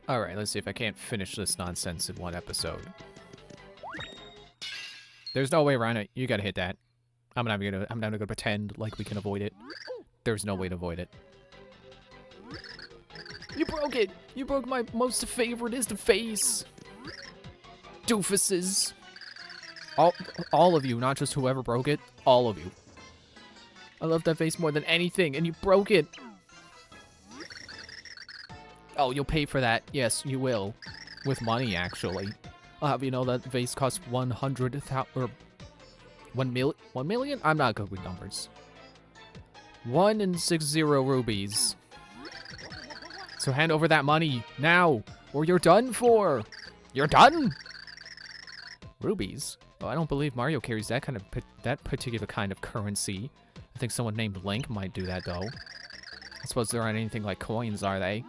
Alright, let's see if I can't finish this nonsense in one episode. There's no way around it. You gotta hit that. I'm not gonna pretend like we can avoid it. There's no way to avoid it. You broke it! You broke my most favoriteest face! Doofuses! All of you, not just whoever broke it. All of you. I love that face more than anything, and you broke it! Oh, you'll pay for that. Yes, you will. With money, actually. I'll have you know that vase costs 100,000 or 1 million? I'm not good with numbers. 160 rubies. So hand over that money now, or you're done for. You're done. Rubies? Oh, I don't believe Mario carries that particular kind of currency. I think someone named Link might do that though. I suppose there aren't anything like coins, are they?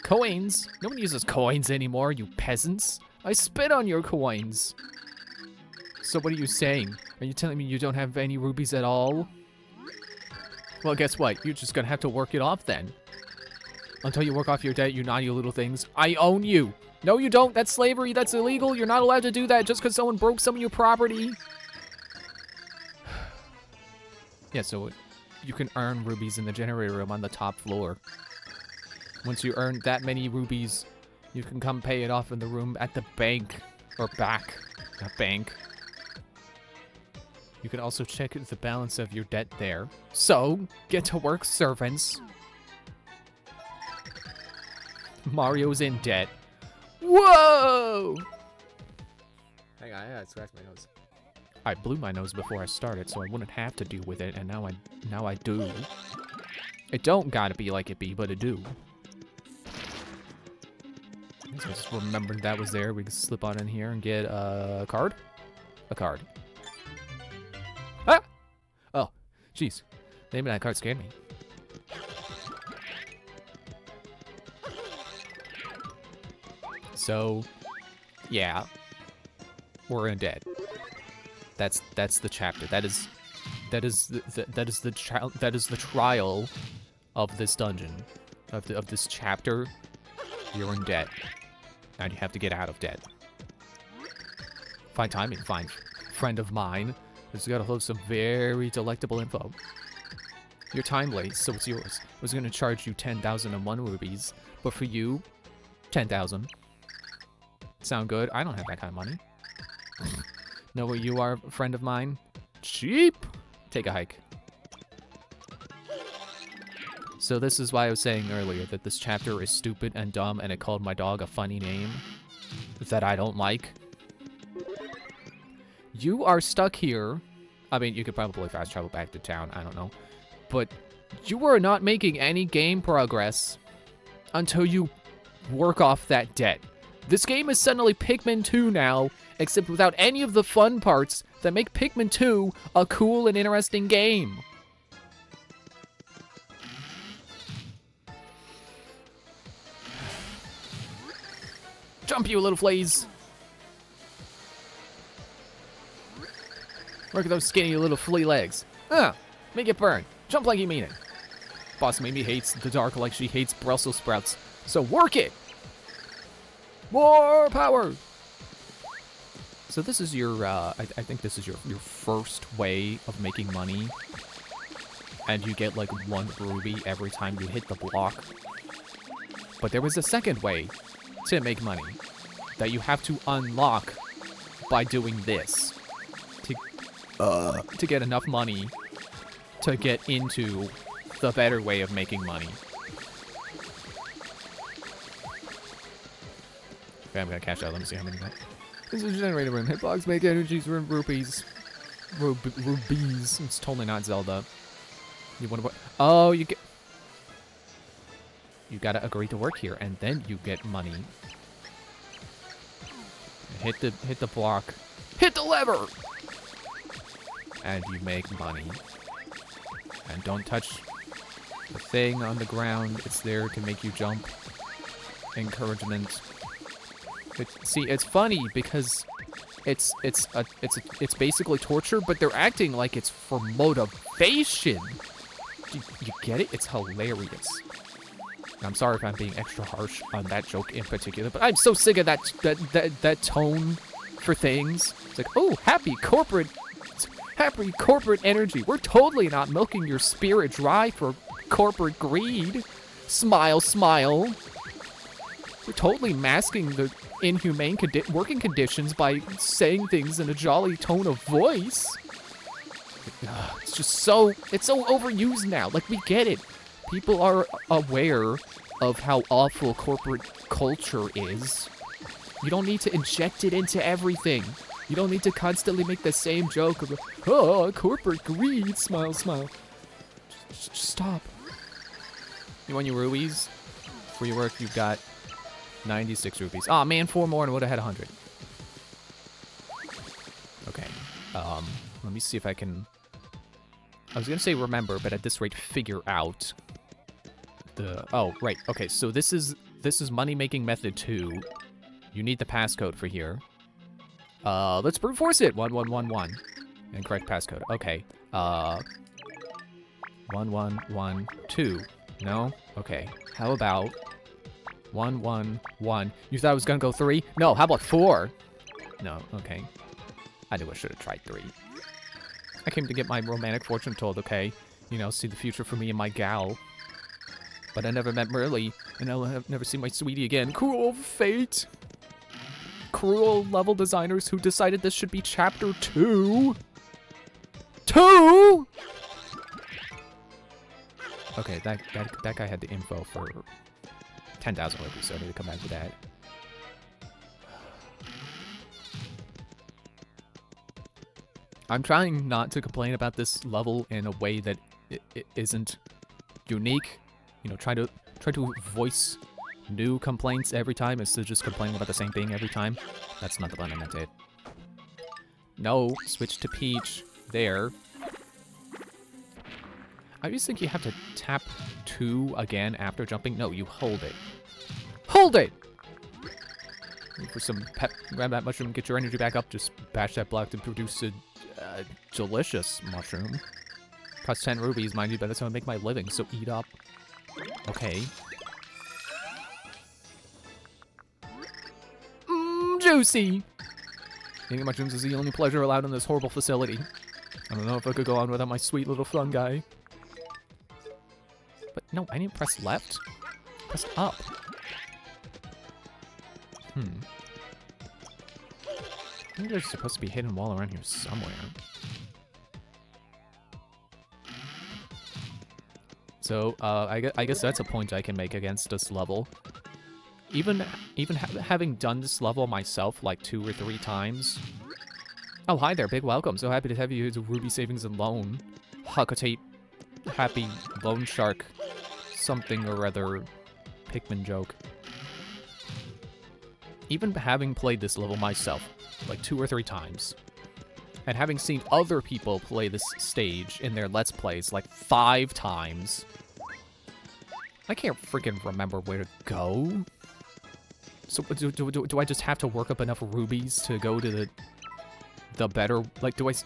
Coins? No one uses coins anymore, you peasants. I spit on your coins. So what are you saying? Are you telling me you don't have any rubies at all? Well, guess what? You're just gonna have to work it off then. Until you work off your debt, you naughty little things. I own you. No, you don't. That's slavery. That's illegal. You're not allowed to do that just because someone broke some of your property. Yeah, so you can earn rubies in the generator room on the top floor. Once you earn that many rubies, you can come pay it off in the room at the bank. Or back. Not bank. You can also check the balance of your debt there. So, get to work, servants. Mario's in debt. Whoa! Hang on, I gotta scratch my nose. I blew my nose before I started, so I wouldn't have to deal with it, and now I do. It don't gotta be like it be, but it do. So just remembered that was there. We can slip on in here and get a card. A card. Ah! Oh, jeez. The name of that card scared me. So, yeah, we're in debt. That's the chapter. That is the trial of this dungeon, of this chapter. You're in debt, and you have to get out of debt. Fine timing, fine friend of mine. Just gotta hold some very delectable info. You're timely, so it's yours. I was gonna charge you 10,001 rubies, but for you, 10,000. Sound good? I don't have that kind of money. Know where you are, friend of mine? Cheap! Take a hike. So this is why I was saying earlier that this chapter is stupid and dumb, and it called my dog a funny name that I don't like. You are stuck here. I mean, you could probably fast travel back to town, I don't know. But you are not making any game progress until you work off that debt. This game is suddenly Pikmin 2 now, except without any of the fun parts that make Pikmin 2 a cool and interesting game. Jump, you little fleas! Look at those skinny little flea legs. Make it burn. Jump like you mean it. Boss Mimi hates the dark like she hates Brussels sprouts. So work it! More power! So this is your, I think this is your first way of making money. And you get like 1 ruby every time you hit the block. But there was a second way to make money that you have to unlock by doing this. To get enough money to get into the better way of making money. Okay, I'm gonna cash out. Let me see how many got. This is a generator room. Hitbox make energies for rupees. Rubies. It's totally not Zelda. You wanna what? Oh, you get. You gotta agree to work here, and then you get money. Hit the block. Hit the lever. And you make money. And don't touch the thing on the ground. It's there to make you jump. Encouragement. See, it's funny because it's basically torture, but they're acting like it's for motivation. You get it? It's hilarious. I'm sorry if I'm being extra harsh on that joke in particular, but I'm so sick of that tone for things. It's like, oh, happy corporate energy. We're totally not milking your spirit dry for corporate greed. Smile, smile. We're totally masking the inhumane working conditions by saying things in a jolly tone of voice. It's just so overused now. Like, we get it. People are aware of how awful corporate culture is. You don't need to inject it into everything. You don't need to constantly make the same joke of, oh, corporate greed, smile, smile. Just stop. You want your rubies? For your work, you've got 96 rupees. Aw, man, 4 more and would have had 100. Okay. Let me see if I can... I was gonna say remember, but at this rate, figure out the... Oh, right. Okay, so this is money-making method 2. You need the passcode for here. Let's brute force it. 1111. Incorrect passcode. Okay. 1112. No? Okay. How about 111? You thought I was gonna go 3? No, how about 4? No, okay. I knew I should have tried 3. I came to get my romantic fortune told, okay? You know, see the future for me and my gal. But I never met Merly, and I'll never see my sweetie again. Cruel fate! Cruel level designers who decided this should be chapter 2! 2?! Okay, that guy had the info for 10,000 rupees, so I need to come back to that. I'm trying not to complain about this level in a way that it isn't unique. You know, try to voice new complaints every time instead of just complaining about the same thing every time. That's not the button I meant to hit. No, switch to Peach. There. I just think you have to tap 2 again after jumping. No, you hold it. Hold it! For some pep, grab that mushroom, get your energy back up, just bash that block to produce a delicious mushroom. Costs 10 rupees, mind you, but that's how I make my living, so eat up. Okay. Juicy! Eating mushrooms is the only pleasure allowed in this horrible facility. I don't know if I could go on without my sweet little fun guy. But no, I didn't press left. Press up. I think there's supposed to be a hidden wall around here somewhere. So, I guess that's a point I can make against this level. Even having done this level myself like 2 or 3 times. Oh, hi there, big welcome. So happy to have you to Ruby Savings and Loan. Huckatate, happy loan shark, something or other, Pikmin joke. Even having played this level myself, like 2 or 3 times, and having seen other people play this stage in their Let's Plays like 5 times, I can't freaking remember where to go. So do I just have to work up enough rubies to go to the better, like, like,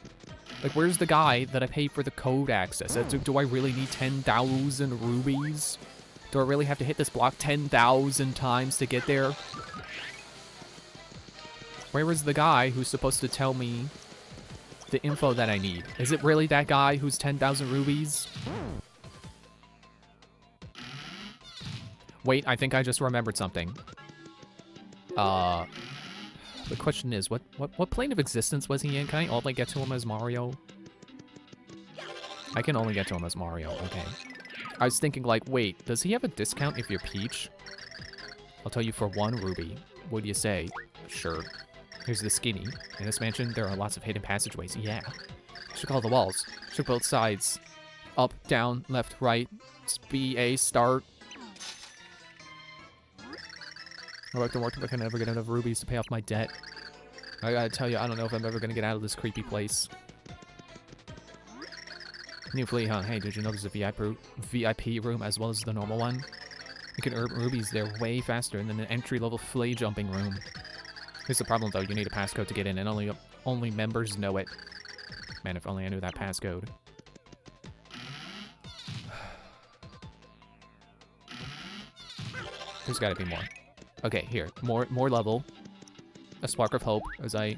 where's the guy that I paid for the code access? Do I really need 10,000 rubies? Do I really have to hit this block 10,000 times to get there? Where is the guy who's supposed to tell me the info that I need? Is it really that guy who's 10,000 rubies? Wait, I think I just remembered something. The question is, what plane of existence was he in? Can I only get to him as Mario? I can only get to him as Mario, okay. I was thinking, like, wait, does he have a discount if you're Peach? I'll tell you for 1 ruby. What do you say? Sure. Here's the skinny. In this mansion, there are lots of hidden passageways. Yeah. Should call the walls. Should both sides. Up, down, left, right. B, A, start. I worked and worked, but I can never get enough rubies to pay off my debt. I gotta tell you, I don't know if I'm ever gonna get out of this creepy place. New flea, huh? Hey, did you know there's a VIP room as well as the normal one? You can earn rubies there way faster than an entry-level flea jumping room. Here's the problem, though. You need a passcode to get in, and only members know it. Man, if only I knew that passcode. There's gotta be more. Okay, here. More level. A spark of hope as I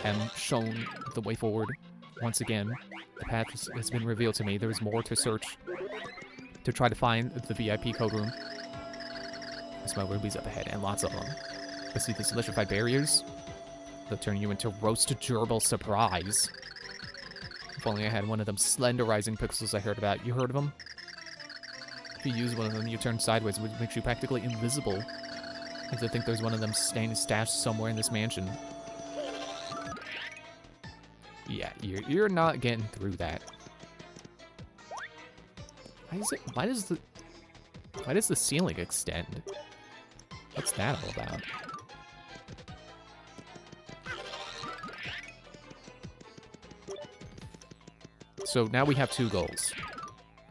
am shown the way forward. Once again, the path has been revealed to me. There is more to search to try to find the VIP code room. There's my rubies up ahead, and lots of them. Let's see these electrified barriers. They'll turn you into roast gerbil surprise. If only I had one of them slenderizing pixels I heard about. You heard of them? If you use one of them, you turn sideways, which makes you practically invisible. I think there's one of them stashed somewhere in this mansion. Yeah, you're not getting through that. Why does the ceiling extend? What's that all about? So now we have 2 goals.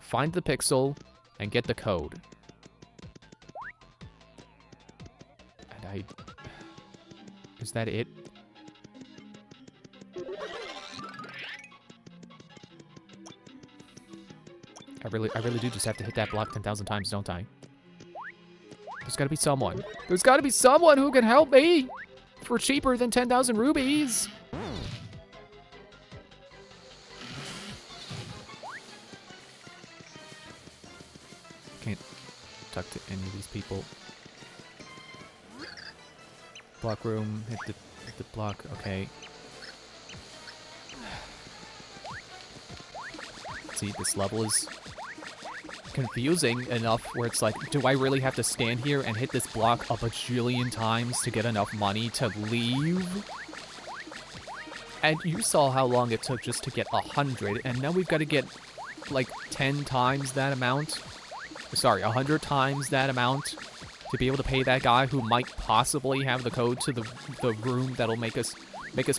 Find the pixel and get the code. And is that it? I really do just have to hit that block 10,000 times, don't I? There's gotta be someone. There's gotta be someone who can help me! For cheaper than 10,000 rubies! Can't talk to any of these people. Block room, hit the block, okay. See, this level is confusing enough where it's like, do I really have to stand here and hit this block a bajillion times to get enough money to leave? And you saw how long it took just to get 100, and now we've got to get like 10 times that amount. Sorry, 100 times that amount to be able to pay that guy who might possibly have the code to the room that'll make us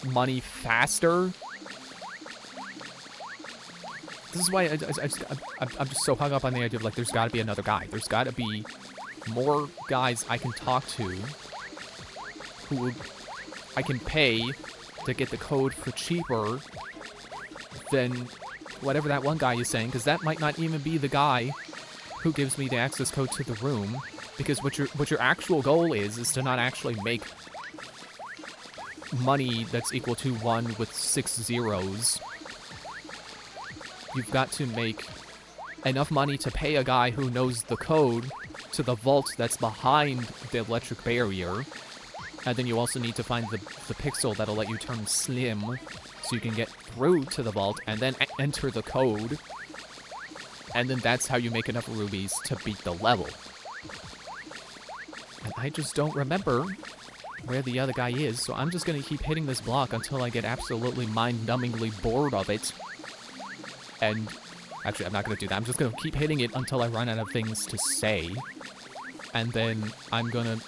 money faster. This is why I'm just so hung up on the idea of, like, there's got to be another guy. There's got to be more guys I can talk to who I can pay to get the code for cheaper than whatever that one guy is saying, because that might not even be the guy who gives me the access code to the room, because what your actual goal is to not actually make money that's equal to 1 with 6 zeros. You've got to make enough money to pay a guy who knows the code to the vault that's behind the electric barrier. And then you also need to find the pixel that'll let you turn slim so you can get through to the vault and then enter the code. And then that's how you make enough rubies to beat the level. And I just don't remember where the other guy is, so I'm just going to keep hitting this block until I get absolutely mind-numbingly bored of it. And actually, I'm not going to do that. I'm just going to keep hitting it until I run out of things to say. And then I'm going to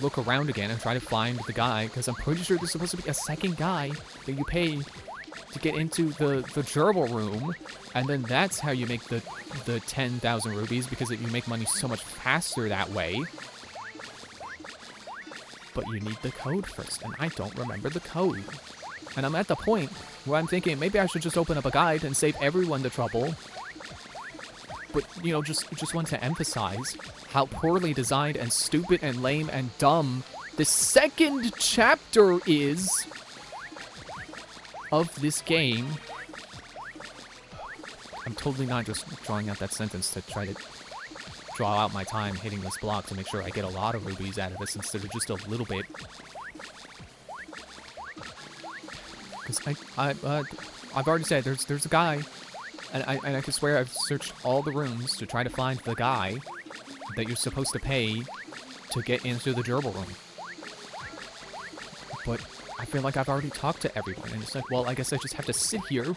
look around again and try to find the guy, because I'm pretty sure there's supposed to be a second guy that you pay to get into the gerbil room. And then that's how you make the 10,000 rubies, because you make money so much faster that way. But you need the code first, and I don't remember the code. And I'm at the point where I'm thinking maybe I should just open up a guide and save everyone the trouble. But, you know, just want to emphasize how poorly designed and stupid and lame and dumb the second chapter is of this game. I'm totally not just drawing out that sentence to try to draw out my time hitting this block to make sure I get a lot of rubies out of this instead of just a little bit. Because I've already said there's a guy, and I can swear I've searched all the rooms to try to find the guy that you're supposed to pay to get into the gerbil room. But I feel like I've already talked to everyone, and it's like, well, I guess I just have to sit here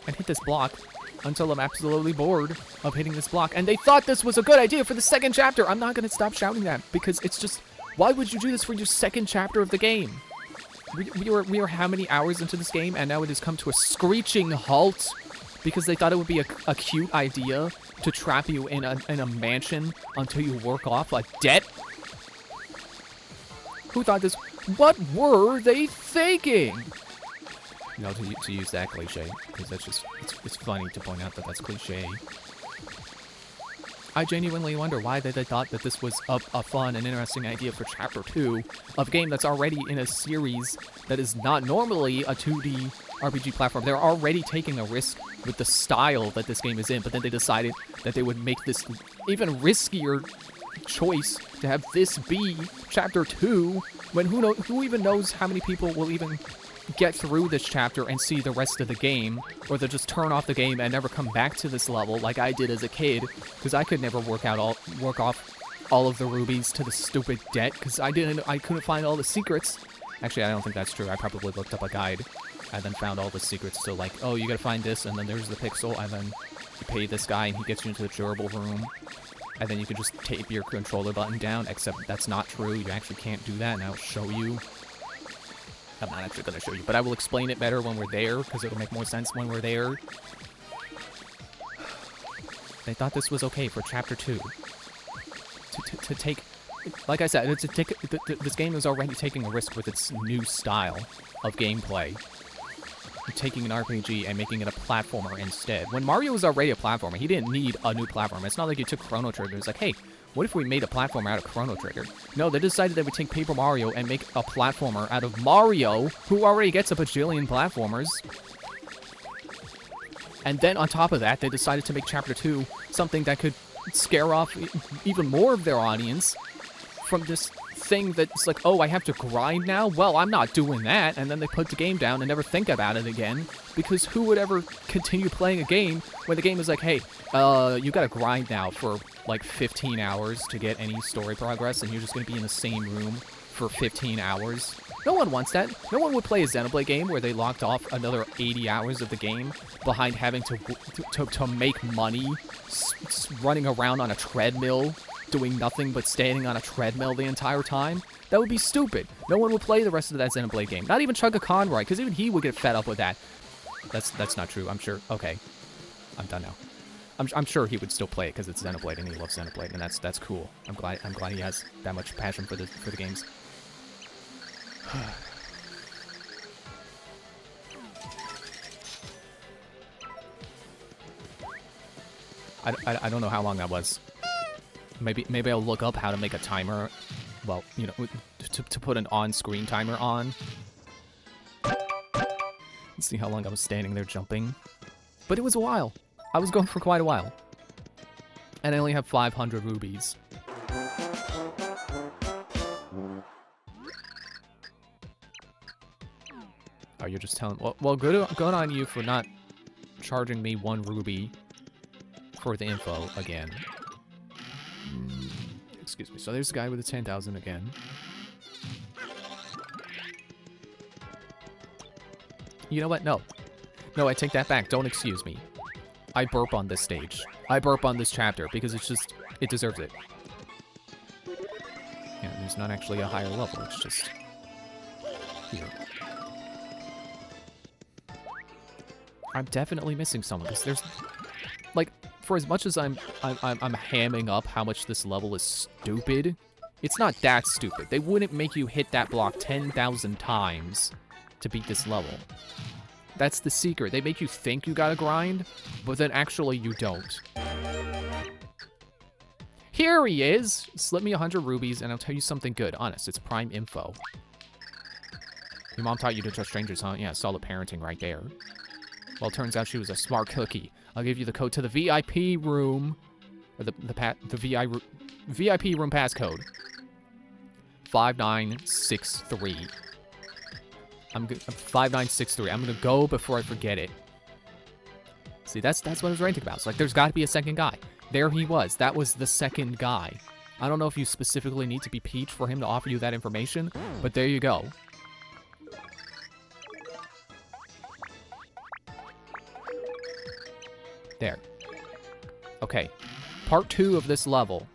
and hit this block until I'm absolutely bored of hitting this block. And they thought this was a good idea for the second chapter. I'm not going to stop shouting that, because it's just, why would you do this for your second chapter of the game? We are how many hours into this game, and now it has come to a screeching halt because they thought it would be a cute idea to trap you in a mansion until you work off a debt? Who thought this? What were they thinking? You know, to use that cliche, because that's just, it's funny to point out that that's cliche. I genuinely wonder why they thought that this was a fun and interesting idea for Chapter 2 of a game that's already in a series that is not normally a 2D RPG platform. They're already taking a risk with the style that this game is in, but then they decided that they would make this even riskier choice to have this be Chapter 2, when who even knows how many people will even get through this chapter and see the rest of the game, or they'll just turn off the game and never come back to this level like I did as a kid, because I could never work off all of the rubies to the stupid debt, because I couldn't find all the secrets. Actually, I don't think that's true. I probably looked up a guide and then found all the secrets. So like, oh, you gotta find this, and then there's the pixel, and then you pay this guy and he gets you into the gerbil room, and then you can just tape your controller button down, except that's not true. You actually can't do that, and I'll show you. I'm not actually going to show you, but I will explain it better when we're there, because it'll make more sense when we're there. They thought this was okay for Chapter 2. To take... Like I said, this game is already taking a risk with its new style of gameplay. Taking an RPG and making it a platformer instead. When Mario was already a platformer, he didn't need a new platformer. It's not like you took Chrono Trigger. It's like, hey, what if we made a platformer out of Chrono Trigger? No, they decided they would take Paper Mario and make a platformer out of Mario, who already gets a bajillion platformers. And then on top of that, they decided to make Chapter 2 something that could scare off even more of their audience from this thing that's like, oh, I have to grind now? Well, I'm not doing that. And then they put the game down and never think about it again, because who would ever continue playing a game when the game is like, hey, you gotta grind now for like 15 hours to get any story progress, and you're just gonna be in the same room for 15 hours. No one wants that. No one would play a Xenoblade game where they locked off another 80 hours of the game behind having to make money, running around on a treadmill, doing nothing but standing on a treadmill the entire time. That would be stupid. No one would play the rest of that Xenoblade game. Not even Chugga Conroy, because even he would get fed up with that. That's not true, I'm sure. Okay. I'm done now. I'm sure he would still play it because it's Xenoblade and he loves Xenoblade, and that's cool. I'm glad he has that much passion for the games. I don't know how long that was. Maybe I'll look up how to make a timer. Well, you know, to put an on-screen timer on. Let's see how long I was standing there jumping. But it was a while. I was going for quite a while. And I only have 500 rubies. Oh, you're just telling... Well, good on you for not charging me 1 ruby for the info again. Excuse me. So there's the guy with the 10,000 again. You know what? No. No, I take that back. Don't excuse me. I burp on this stage. I burp on this chapter because it's just... It deserves it. Yeah, there's not actually a higher level. It's just... here. I'm definitely missing someone because there's... Like, for as much as I'm hamming up how much this level is stupid, it's not that stupid. They wouldn't make you hit that block 10,000 times to beat this level. That's the secret. They make you think you gotta grind, but then actually you don't. Here he is! Slip me 100 rubies and I'll tell you something good. Honest, it's prime info. Your mom taught you to trust strangers, huh? Yeah, solid parenting right there. Well, it turns out she was a smart cookie. I'll give you the code to the VIP room. Or the VIP room passcode. 5963. 5963. I'm gonna go before I forget it. See, that's what I was ranting about. It's like, there's gotta be a second guy. There he was. That was the second guy. I don't know if you specifically need to be Peach for him to offer you that information, but there you go. There. Okay. Part 2 of this level.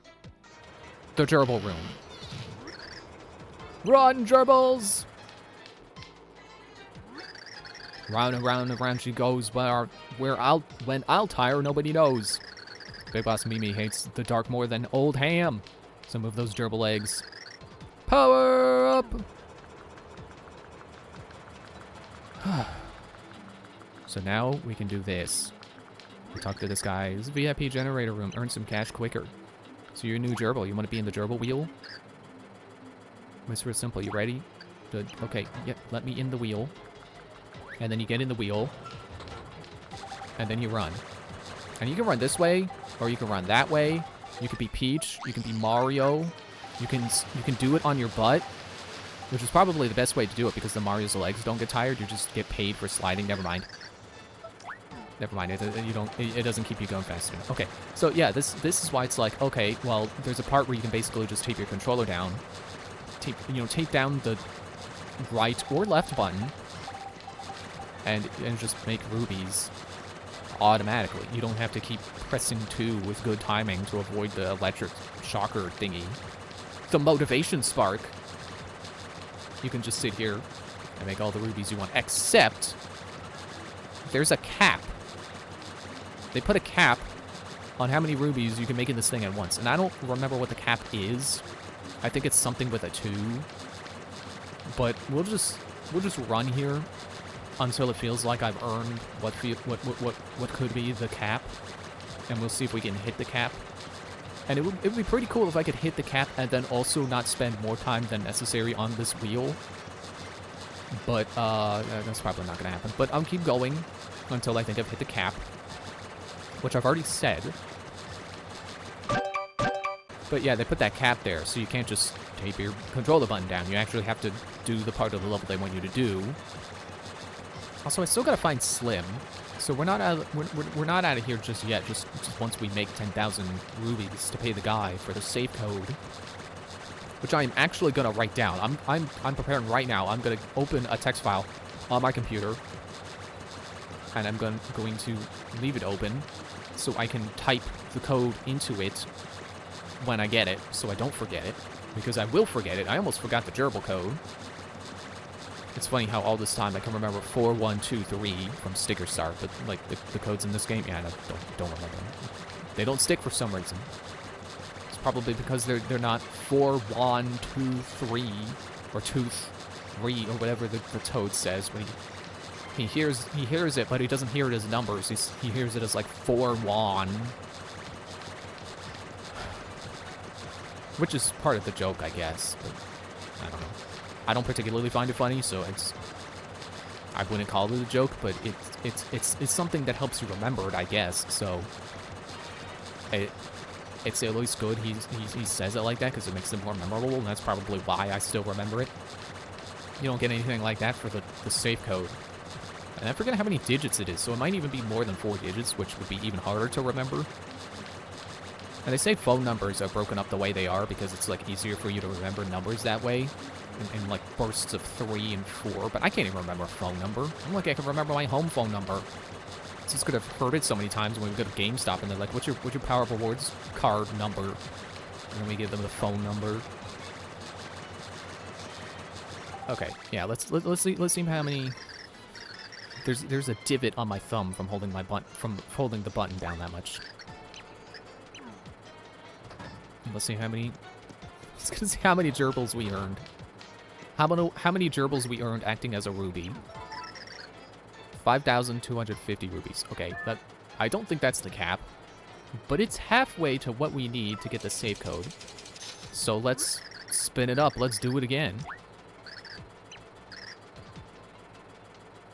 The gerbil room. Run, gerbils! Round and round and round she goes, when I'll tire, nobody knows. Big Boss Mimi hates the dark more than old ham. Some of those gerbil eggs. Power up! So now we can do this. Talk to this guy. This is VIP generator room. Earn some cash quicker. So you're a new gerbil. You want to be in the gerbil wheel? It's real simple. You ready? Good. Okay. Yep. Let me in the wheel. And then you get in the wheel. And then you run. And you can run this way, or you can run that way. You could be Peach. You can be Mario. You can do it on your butt, which is probably the best way to do it because the Mario's legs don't get tired. You just get paid for sliding. Never mind. Never mind. It doesn't keep you going fast enough. Okay. So yeah, this is why it's like, okay, well, there's a part where you can basically just tape your controller down. Tape down the right or left button and just make rubies automatically. You don't have to keep pressing 2 with good timing to avoid the electric shocker thingy. The motivation spark. You can just sit here and make all the rubies you want, except there's a cap. They put a cap on how many rubies you can make in this thing at once, and I don't remember what the cap is. I think it's something with a 2. But we'll just run here until it feels like I've earned what could be the cap, and we'll see if we can hit the cap. And it would be pretty cool if I could hit the cap and then also not spend more time than necessary on this wheel. But that's probably not gonna happen. But I'll keep going until I think I've hit the cap, which I've already said. But yeah, they put that cap there, so you can't just tape your controller button down. You actually have to do the part of the level they want you to do. Also, I still gotta find Slim, so we're not out of here just yet. Just once we make 10,000 rubies to pay the guy for the save code, which I am actually gonna write down. I'm preparing right now. I'm gonna open a text file on my computer, and I'm going to leave it open so I can type the code into it when I get it, so I don't forget it, because I will forget it. I almost forgot the gerbil code. It's funny how all this time I can remember 4123 from Sticker Star, but like the codes in this game, yeah, I don't remember them. They don't stick for some reason. It's probably because they're not 4123 or 23 or whatever the toad says when he hears it, but he doesn't hear it as numbers. He hears it as like 41. Which is part of the joke, I guess, but I don't know. I don't particularly find it funny, so I wouldn't call it a joke, but it's something that helps you remember it, I guess. So it's at least good he says it like that because it makes it more memorable, and that's probably why I still remember it. You don't get anything like that for the safe code. And I forget how many digits it is, so it might even be more than 4 digits, which would be even harder to remember. And they say phone numbers are broken up the way they are because it's like easier for you to remember numbers that way in like bursts of 3 and 4, but I can't even remember a phone number. I'm like, I can remember my home phone number. It's just gonna have heard it so many times when we go to GameStop and they're like, what's your Power Rewards card number? And then we give them the phone number. Okay, yeah, let's see how many. There's a divot on my thumb from holding the button down that much. Let's see how many. Let's gonna see how many gerbils we earned. How many gerbils we earned acting as a ruby? 5,250 rubies. Okay, I don't think that's the cap, but it's halfway to what we need to get the save code. So let's spin it up. Let's do it again.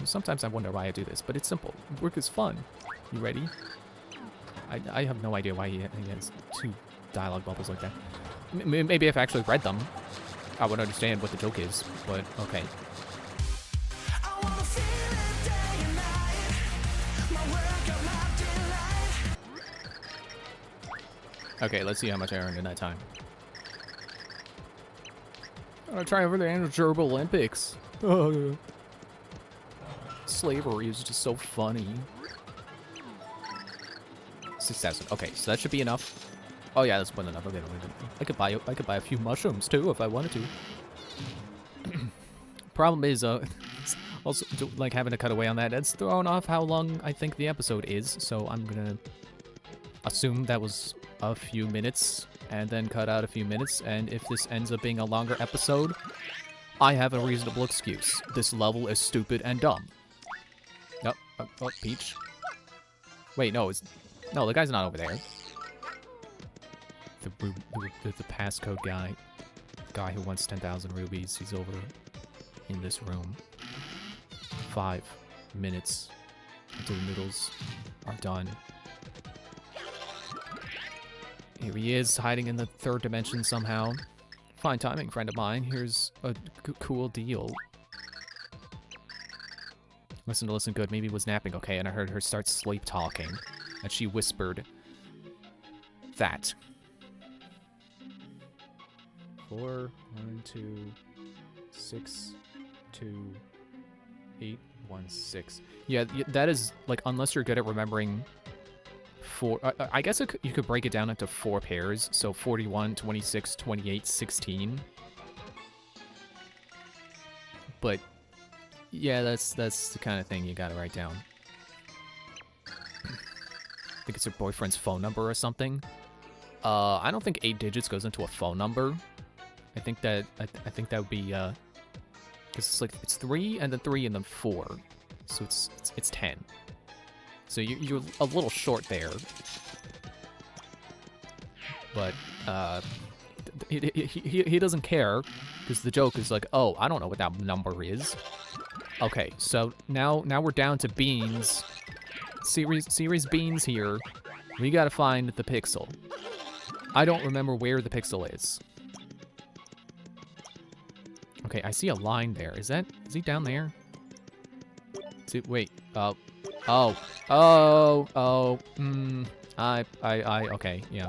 Sometimes I wonder why I do this, but it's simple. Work is fun. You ready? I have no idea why he has 2 dialogue bubbles like that. Maybe if I actually read them, I would understand what the joke is, but okay. Okay, let's see how much I earned in that time. I'm gonna try over the Gerbil Olympics. Oh. Slavery is just so funny. 6,000. Okay, so that should be enough. Oh yeah, that's more than enough. Okay, I could buy a few mushrooms too if I wanted to. Problem is, also like having to cut away on that. It's thrown off how long I think the episode is. So I'm gonna assume that was a few minutes and then cut out a few minutes. And if this ends up being a longer episode, I have a reasonable excuse. This level is stupid and dumb. Oh, Peach. Wait, no, no, the guy's not over there. The passcode guy. The guy who wants 10,000 rubies. He's over in this room. 5 minutes until the noodles are done. Here he is, hiding in the 3rd dimension somehow. Fine timing, friend of mine. Here's a cool deal. Listen good. Maybe was napping, okay? And I heard her start sleep talking. And she whispered that. 4, 1, 2, 6, 2, 8, 1, 6. Yeah, that is, like, unless you're good at remembering 4... I guess you could break it down into 4 pairs. So 41, 26, 28, 16. But, yeah, that's the kind of thing you gotta write down. I think it's her boyfriend's phone number or something. I don't think 8 digits goes into a phone number. I think that would be because it's like it's 3 and then 3 and then 4, so it's 10. So you're a little short there, but he doesn't care because the joke is like, oh, I don't know what that number is. Okay, so now we're down to beans. Series beans here. We gotta find the pixel. I don't remember where the pixel is. Okay, I see a line there. Is he down there? Wait. Okay, yeah.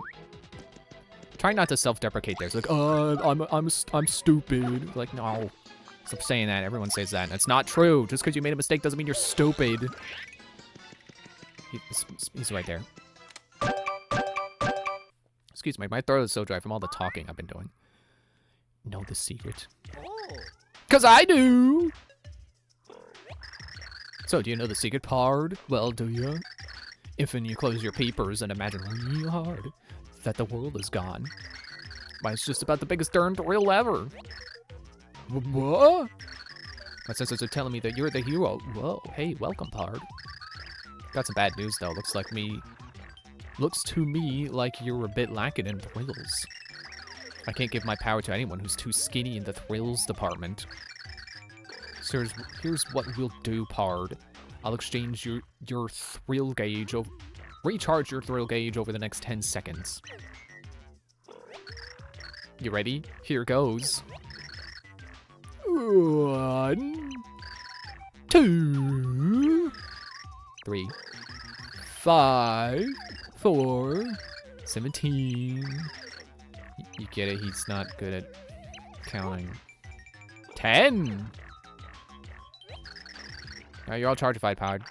Try not to self-deprecate there. It's like, I'm stupid. Like, no. Stop saying that. Everyone says that. That's not true. Just because you made a mistake doesn't mean you're stupid. He's right there. Excuse me, my throat is so dry from all the talking I've been doing. Know the secret. Cause I do! So, do you know the secret part? Well, do you? If when you close your peepers and imagine really hard that the world is gone. Why, it's just about the biggest darn thrill ever. What? My senses are telling me that you're the hero. Whoa, hey, welcome, Pard. Got some bad news, though. Looks to me like you're a bit lacking in thrills. I can't give my power to anyone who's too skinny in the thrills department. So here's what we'll do, Pard. I'll exchange your thrill gauge recharge your thrill gauge over the next 10 seconds. You ready? Here goes. 1, 2, 3, 5, 4, 17. You get it, he's not good at counting. 10! Alright, you're all chargified, Pod.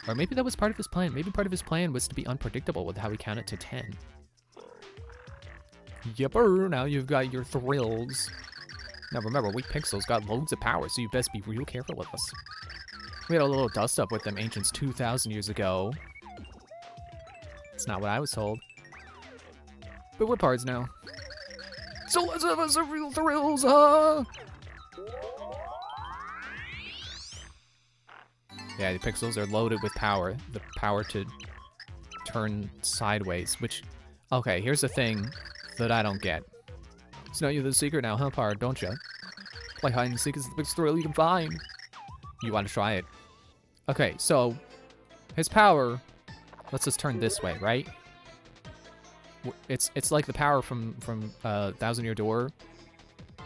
Or maybe that was part of his plan. Maybe part of his plan was to be unpredictable with how he counted to 10. Yepper, now you've got your thrills. Now remember, weak pixels got loads of power, so you best be real careful with us. We had a little dust-up with them ancients 2,000 years ago. It's not what I was told. But we're pards now. So let's have us some real thrills, huh? Yeah, the pixels are loaded with power. The power to turn sideways, which... Okay, here's the thing that I don't get. So now you're the secret now, huh, Pard, don't you? Play hide and seek is the biggest thrill you can find. You want to try it? Okay, so... his power... Let's just turn this way, right? It's like the power from Thousand Year Door,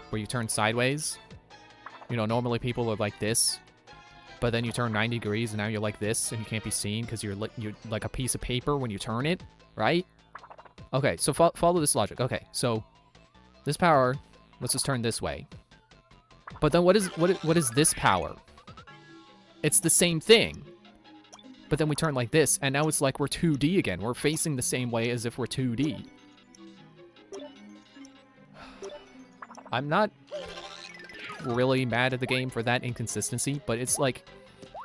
where you turn sideways. You know, normally people are like this, but then you turn 90 degrees and now you're like this and you can't be seen because you're like a piece of paper when you turn it, right? Okay, so follow this logic. Okay, so this power, let's just turn this way. But then what is this power? It's the same thing. But then we turn like this, and now it's like we're 2D again. We're facing the same way as if we're 2D. I'm not really mad at the game for that inconsistency, but it's like,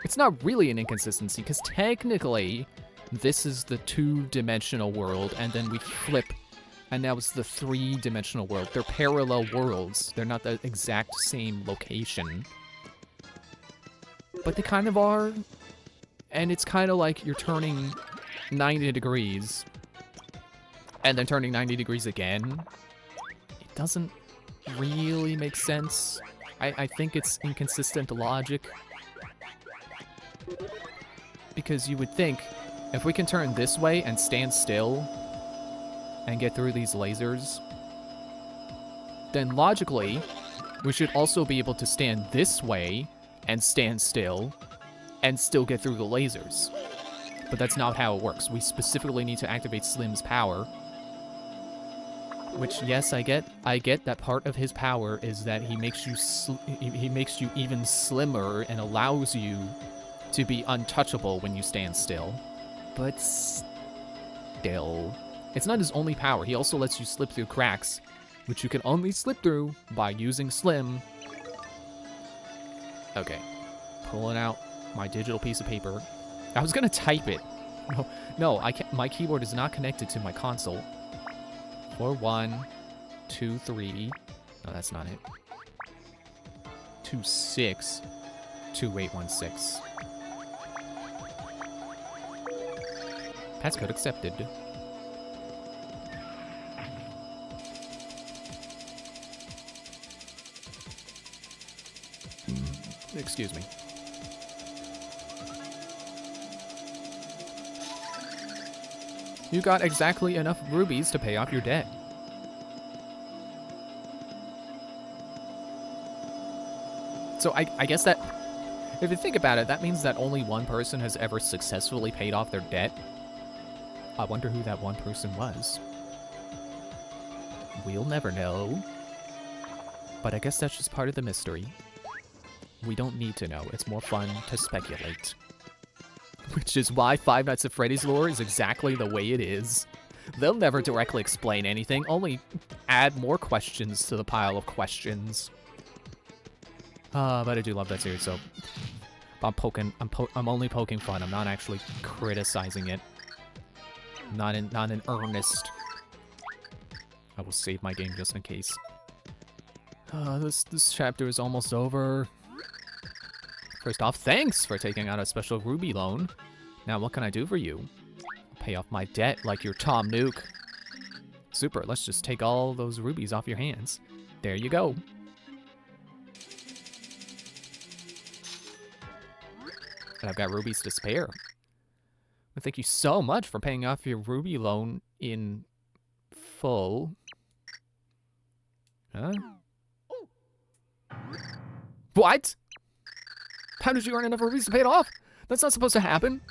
it's not really an inconsistency, because technically, this is the 2-dimensional world, and then we flip, and now it's the 3-dimensional world. They're parallel worlds. They're not the exact same location. But they kind of are. And it's kind of like you're turning 90 degrees and then turning 90 degrees again, it doesn't really make sense. I think it's inconsistent logic. Because you would think, if we can turn this way and stand still and get through these lasers, then logically, we should also be able to stand this way and stand still and still get through the lasers. But that's not how it works. We specifically need to activate Slim's power. Which, yes, I get that part of his power is that he makes you even slimmer and allows you to be untouchable when you stand still. But still, it's not his only power. He also lets you slip through cracks, which you can only slip through by using Slim. Okay, pulling out my digital piece of paper. I was gonna type it. No, I can't. My keyboard is not connected to my console. 4123. No, that's not it. 262816. Passcode accepted. Excuse me. You got exactly enough rubies to pay off your debt. So I guess that, if you think about it, that means that only one person has ever successfully paid off their debt. I wonder who that one person was. We'll never know. But I guess that's just part of the mystery. We don't need to know. It's more fun to speculate. Which is why Five Nights at Freddy's lore is exactly the way it is. They'll never directly explain anything, only add more questions to the pile of questions. But I do love that series, so I'm only poking fun. I'm not actually criticizing it. Not in earnest. I will save my game just in case. This chapter is almost over. First off, thanks for taking out a special ruby loan. Now what can I do for you? I'll pay off my debt like you're Tom Nook. Super, let's just take all those rubies off your hands. There you go. And I've got rubies to spare. Well, thank you so much for paying off your ruby loan in full. Huh? What? How did you earn enough rubies to pay it off? That's not supposed to happen.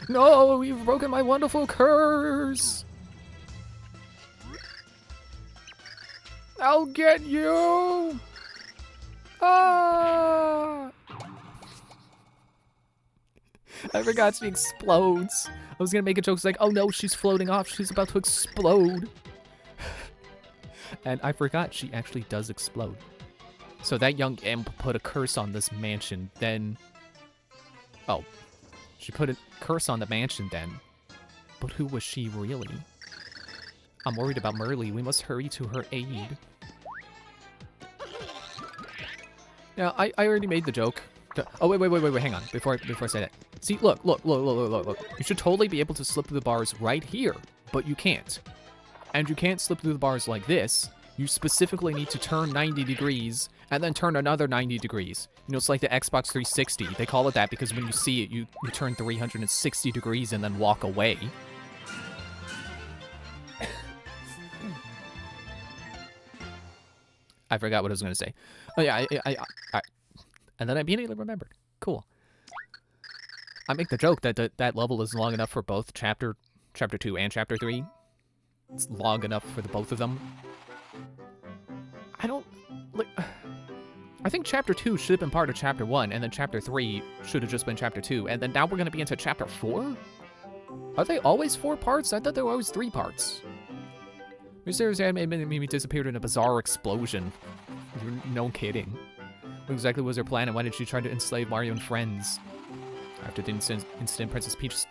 No, you've broken my wonderful curse. I'll get you. Ah! I forgot she explodes. I was gonna make a joke like, oh no, she's floating off. She's about to explode. And I forgot she actually does explode. So that young imp put a curse on this mansion, then... Oh. She put a curse on the mansion then. But who was she really? I'm worried about Merly. We must hurry to her aid. Now, I already made the joke. Oh, wait, hang on. Before I say that. See, look. You should totally be able to slip through the bars right here, but you can't. And you can't slip through the bars like this. You specifically need to turn 90 degrees and then turn another 90 degrees. You know, it's like the Xbox 360. They call it that because when you see it, you turn 360 degrees and then walk away. I forgot what I was going to say. Oh, yeah, I and then I immediately remembered. Cool. I make the joke that that level is long enough for both Chapter 2 and Chapter 3. It's long enough for the both of them. I don't... like. I think Chapter 2 should have been part of Chapter 1, and then Chapter 3 should have just been Chapter 2, and then now we're going to be into Chapter 4? Are they always 4 parts? I thought they were always 3 parts. Mysterious enemy disappeared in a bizarre explosion. No kidding. What exactly was her plan, and why did she try to enslave Mario and friends? After the incident, Princess Peach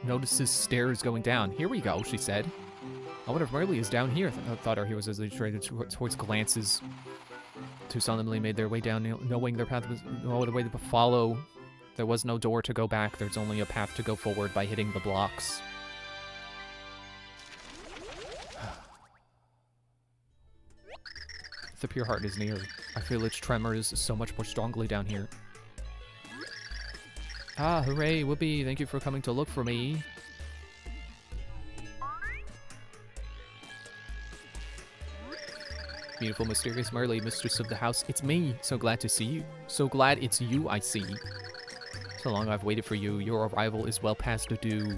notices stairs going down. Here we go, she said. I wonder if Merly is down here. I thought our heroes as they traded towards glances. Two solemnly made their way down, knowing their path was no other way to follow. There was no door to go back. There's only a path to go forward by hitting the blocks. The pure heart is near. I feel its tremors so much more strongly down here. Ah, hooray, whoopee, thank you for coming to look for me. Beautiful, mysterious Merly, mistress of the house, it's me. So glad to see you. So glad it's you I see. So long I've waited for you. Your arrival is well past due.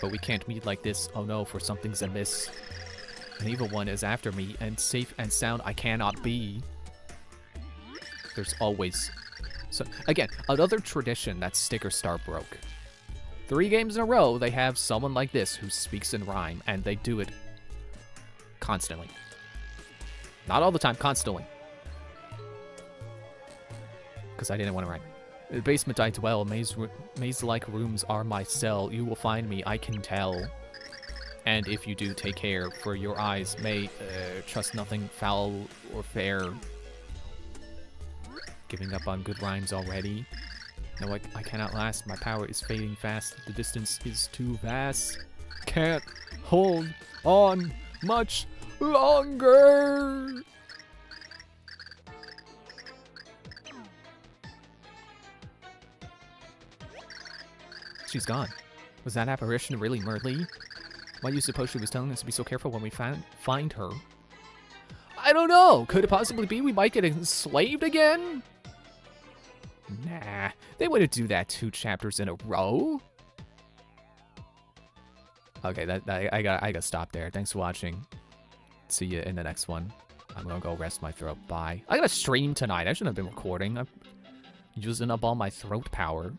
But we can't meet like this. Oh no, for something's amiss. An evil one is after me, and safe and sound I cannot be. There's always... So, again, another tradition that Sticker Star broke. 3 games in a row, they have someone like this who speaks in rhyme, and they do it constantly. Not all the time, constantly. Because I didn't want to rhyme. The basement I dwell, maze-like rooms are my cell. You will find me, I can tell. And if you do, take care, for your eyes may trust nothing foul or fair. Giving up on good rhymes already. No, I cannot last. My power is fading fast. The distance is too vast. Can't hold on much longer. She's gone. Was that apparition really Merly? Why do you suppose she was telling us to be so careful when we find her? I don't know. Could it possibly be we might get enslaved again? Nah, they wouldn't do that 2 chapters in a row. Okay, I gotta stop there. Thanks for watching. See you in the next one. I'm gonna go rest my throat. Bye. I gotta stream tonight. I shouldn't have been recording. I'm using up all my throat power.